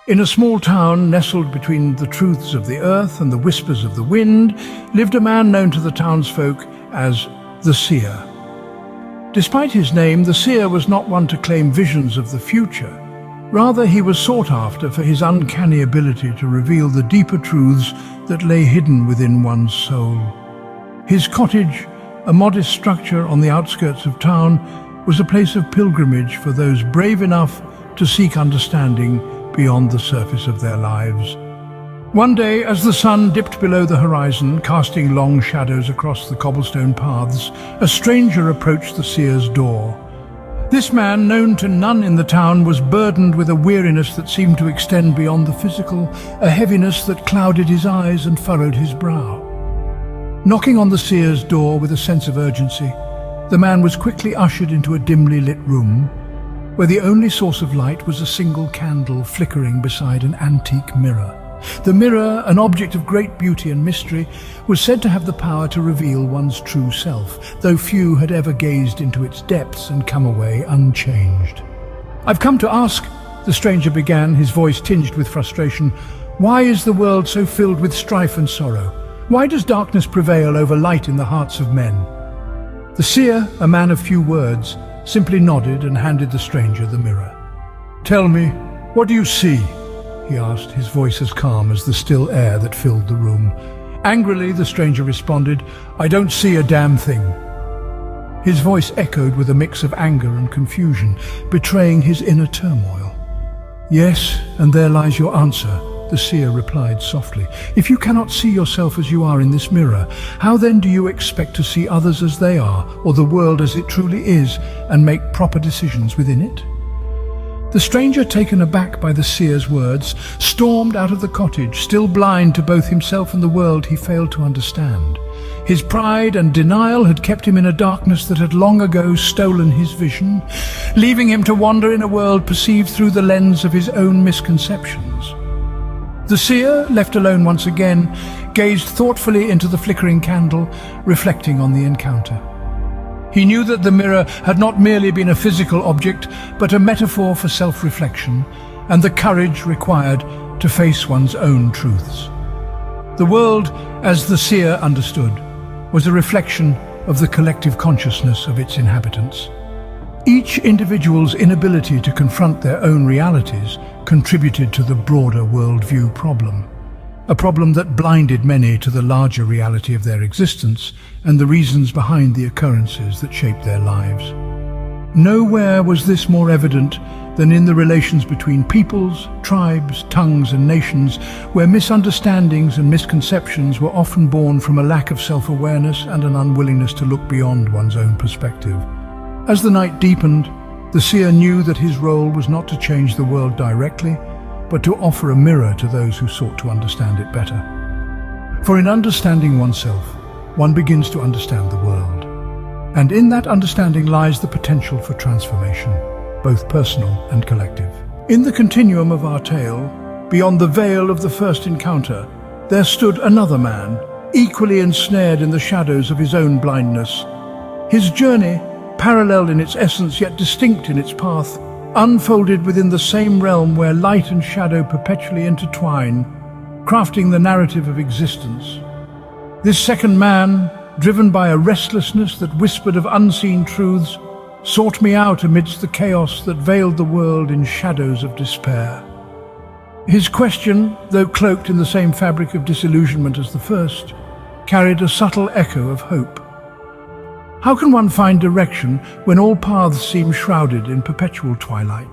In a small town nestled between the truths of the earth and the whispers of the wind, lived a man known to the townsfolk as the Seer. Despite his name, the Seer was not one to claim visions of the future. Rather, he was sought after for his uncanny ability to reveal the deeper truths that lay hidden within one's soul. His cottage, a modest structure on the outskirts of town, was a place of pilgrimage for those brave enough to seek understanding beyond the surface of their lives. One day, as the sun dipped below the horizon, casting long shadows across the cobblestone paths, a stranger approached the Seer's door. This man, known to none in the town, was burdened with a weariness that seemed to extend beyond the physical, a heaviness that clouded his eyes and furrowed his brow. Knocking on the Seer's door with a sense of urgency, the man was quickly ushered into a dimly lit room, where the only source of light was a single candle flickering beside an antique mirror. The mirror, an object of great beauty and mystery, was said to have the power to reveal one's true self, though few had ever gazed into its depths and come away unchanged. "I've come to ask," the stranger began, his voice tinged with frustration, "why is the world so filled with strife and sorrow? Why does darkness prevail over light in the hearts of men?" The Seer, a man of few words, simply nodded and handed the stranger the mirror. "Tell me, what do you see?" he asked, his voice as calm as the still air that filled the room. Angrily, the stranger responded, "I don't see a damn thing." His voice echoed with a mix of anger and confusion, betraying his inner turmoil. "Yes, and there lies your answer," the Seer replied softly. "If you cannot see yourself as you are in this mirror, how then do you expect to see others as they are, or the world as it truly is, and make proper decisions within it?" The stranger, taken aback by the Seer's words, stormed out of the cottage, still blind to both himself and the world he failed to understand. His pride and denial had kept him in a darkness that had long ago stolen his vision, leaving him to wander in a world perceived through the lens of his own misconceptions. The Seer, left alone once again, gazed thoughtfully into the flickering candle, reflecting on the encounter. He knew that the mirror had not merely been a physical object, but a metaphor for self-reflection and the courage required to face one's own truths. The world, as the Seer understood, was a reflection of the collective consciousness of its inhabitants. Each individual's inability to confront their own realities contributed to the broader worldview problem, a problem that blinded many to the larger reality of their existence and the reasons behind the occurrences that shaped their lives. Nowhere was this more evident than in the relations between peoples, tribes, tongues and nations, where misunderstandings and misconceptions were often born from a lack of self-awareness and an unwillingness to look beyond one's own perspective. As the night deepened, the Seer knew that his role was not to change the world directly, but to offer a mirror to those who sought to understand it better. For in understanding oneself, one begins to understand the world. And in that understanding lies the potential for transformation, both personal and collective. In the continuum of our tale, beyond the veil of the first encounter, there stood another man, equally ensnared in the shadows of his own blindness. His journey, parallel in its essence yet distinct in its path, unfolded within the same realm where light and shadow perpetually intertwine, crafting the narrative of existence. This second man, driven by a restlessness that whispered of unseen truths, sought me out amidst the chaos that veiled the world in shadows of despair. His question, though cloaked in the same fabric of disillusionment as the first, carried a subtle echo of hope. How can one find direction when all paths seem shrouded in perpetual twilight?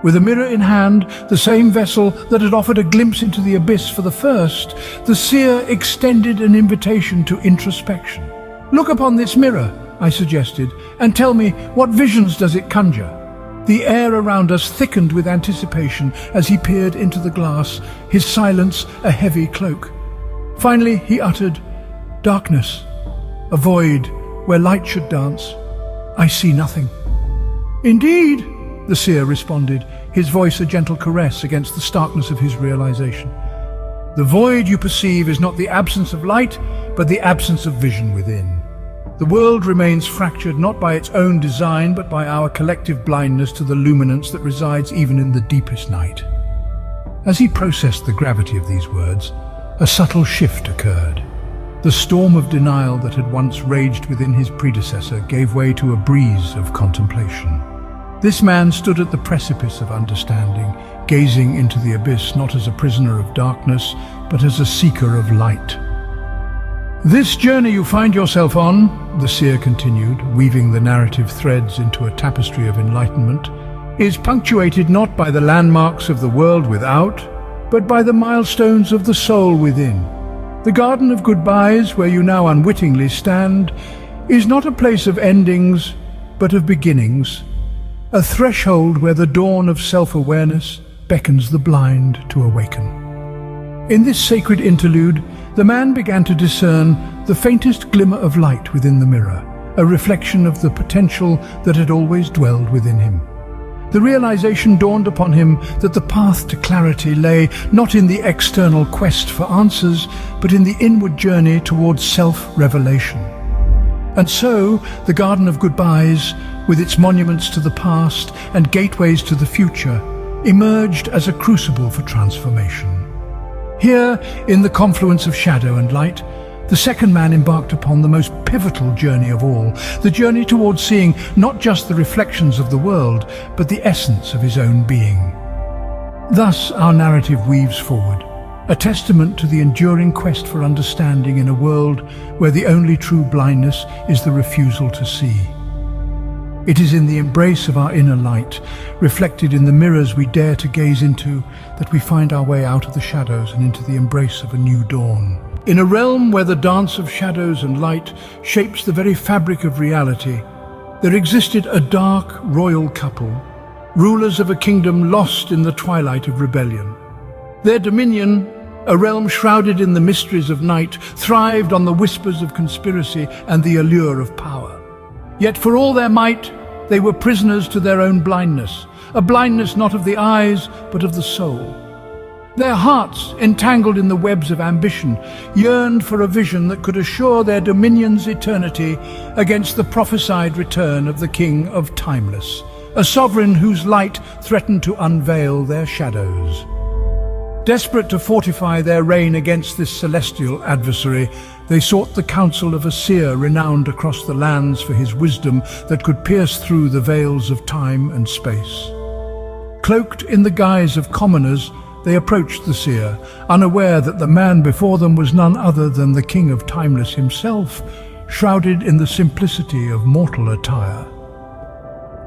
With a mirror in hand, the same vessel that had offered a glimpse into the abyss for the first, the Seer extended an invitation to introspection. "Look upon this mirror," I suggested, "and tell me, what visions does it conjure?" The air around us thickened with anticipation as he peered into the glass, his silence a heavy cloak. Finally he uttered, "Darkness, a void where light should dance. I see nothing." "Indeed," the Seer responded, his voice a gentle caress against the starkness of his realization. "The void you perceive is not the absence of light, but the absence of vision within. The world remains fractured not by its own design, but by our collective blindness to the luminance that resides even in the deepest night." As he processed the gravity of these words, a subtle shift occurred. The storm of denial that had once raged within his predecessor gave way to a breeze of contemplation. This man stood at the precipice of understanding, gazing into the abyss not as a prisoner of darkness, but as a seeker of light. "This journey you find yourself on," the seer continued, weaving the narrative threads into a tapestry of enlightenment, "is punctuated not by the landmarks of the world without, but by the milestones of the soul within. The Garden of Goodbyes, where you now unwittingly stand, is not a place of endings, but of beginnings, a threshold where the dawn of self-awareness beckons the blind to awaken." In this sacred interlude, the man began to discern the faintest glimmer of light within the mirror, a reflection of the potential that had always dwelled within him. The realization dawned upon him that the path to clarity lay not in the external quest for answers, but in the inward journey towards self-revelation. And so, the Garden of Goodbyes, with its monuments to the past and gateways to the future, emerged as a crucible for transformation. Here, in the confluence of shadow and light, the second man embarked upon the most pivotal journey of all, the journey towards seeing not just the reflections of the world, but the essence of his own being. Thus our narrative weaves forward, a testament to the enduring quest for understanding in a world where the only true blindness is the refusal to see. It is in the embrace of our inner light, reflected in the mirrors we dare to gaze into, that we find our way out of the shadows and into the embrace of a new dawn. In a realm where the dance of shadows and light shapes the very fabric of reality, there existed a dark royal couple, rulers of a kingdom lost in the twilight of rebellion. Their dominion, a realm shrouded in the mysteries of night, thrived on the whispers of conspiracy and the allure of power. Yet for all their might, they were prisoners to their own blindness, a blindness not of the eyes, but of the soul. Their hearts, entangled in the webs of ambition, yearned for a vision that could assure their dominion's eternity against the prophesied return of the King of Timeless, a sovereign whose light threatened to unveil their shadows. Desperate to fortify their reign against this celestial adversary, they sought the counsel of a seer renowned across the lands for his wisdom that could pierce through the veils of time and space. Cloaked in the guise of commoners, they approached the seer, unaware that the man before them was none other than the King of Timeless himself, shrouded in the simplicity of mortal attire.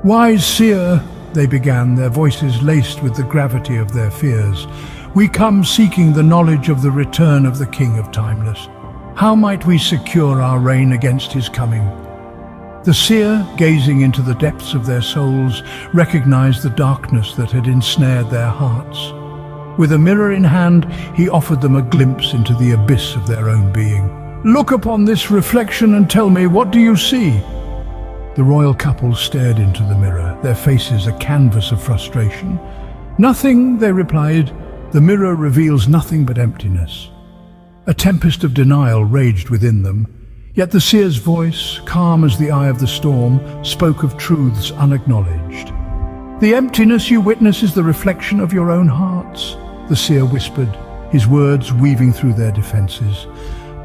"Wise seer," they began, their voices laced with the gravity of their fears, "we come seeking the knowledge of the return of the King of Timeless. How might we secure our reign against his coming?" The seer, gazing into the depths of their souls, recognized the darkness that had ensnared their hearts. With a mirror in hand, he offered them a glimpse into the abyss of their own being. "Look upon this reflection and tell me, what do you see?" The royal couple stared into the mirror, their faces a canvas of frustration. "Nothing," they replied. "The mirror reveals nothing but emptiness." A tempest of denial raged within them, yet the seer's voice, calm as the eye of the storm, spoke of truths unacknowledged. "The emptiness you witness is the reflection of your own hearts," the seer whispered, his words weaving through their defenses.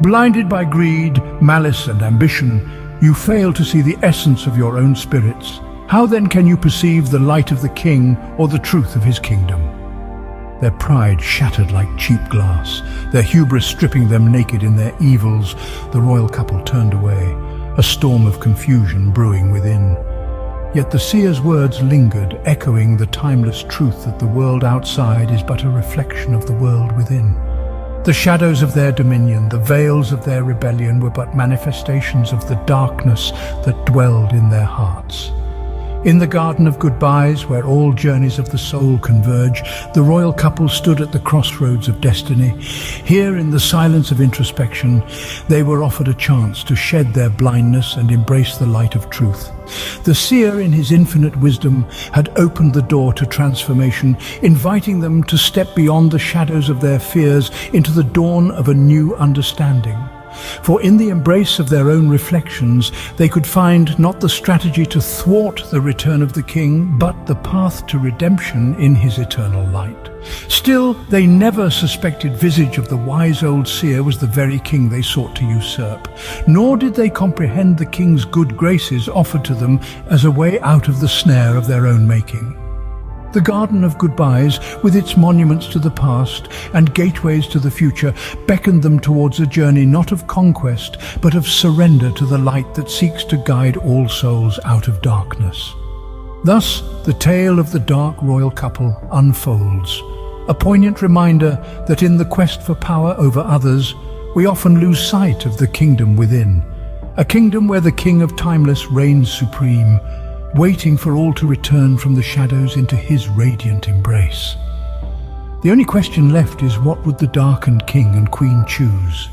"Blinded by greed, malice and ambition, you fail to see the essence of your own spirits. How then can you perceive the light of the king or the truth of his kingdom?" Their pride shattered like cheap glass, their hubris stripping them naked in their evils. The royal couple turned away, a storm of confusion brewing within. Yet the seer's words lingered, echoing the timeless truth that the world outside is but a reflection of the world within. The shadows of their dominion, the veils of their rebellion, were but manifestations of the darkness that dwelled in their hearts. In the Garden of Goodbyes, where all journeys of the soul converge, the royal couple stood at the crossroads of destiny. Here, in the silence of introspection, they were offered a chance to shed their blindness and embrace the light of truth. The seer, in his infinite wisdom, had opened the door to transformation, inviting them to step beyond the shadows of their fears into the dawn of a new understanding. For in the embrace of their own reflections, they could find not the strategy to thwart the return of the king, but the path to redemption in his eternal light. Still, they never suspected visage of the wise old seer was the very king they sought to usurp, nor did they comprehend the king's good graces offered to them as a way out of the snare of their own making. The Garden of Goodbyes, with its monuments to the past and gateways to the future, beckoned them towards a journey not of conquest, but of surrender to the light that seeks to guide all souls out of darkness. Thus, the tale of the dark royal couple unfolds, a poignant reminder that in the quest for power over others, we often lose sight of the kingdom within, a kingdom where the King of Timeless reigns supreme, waiting for all to return from the shadows into his radiant embrace. The only question left is, what would the darkened king and queen choose?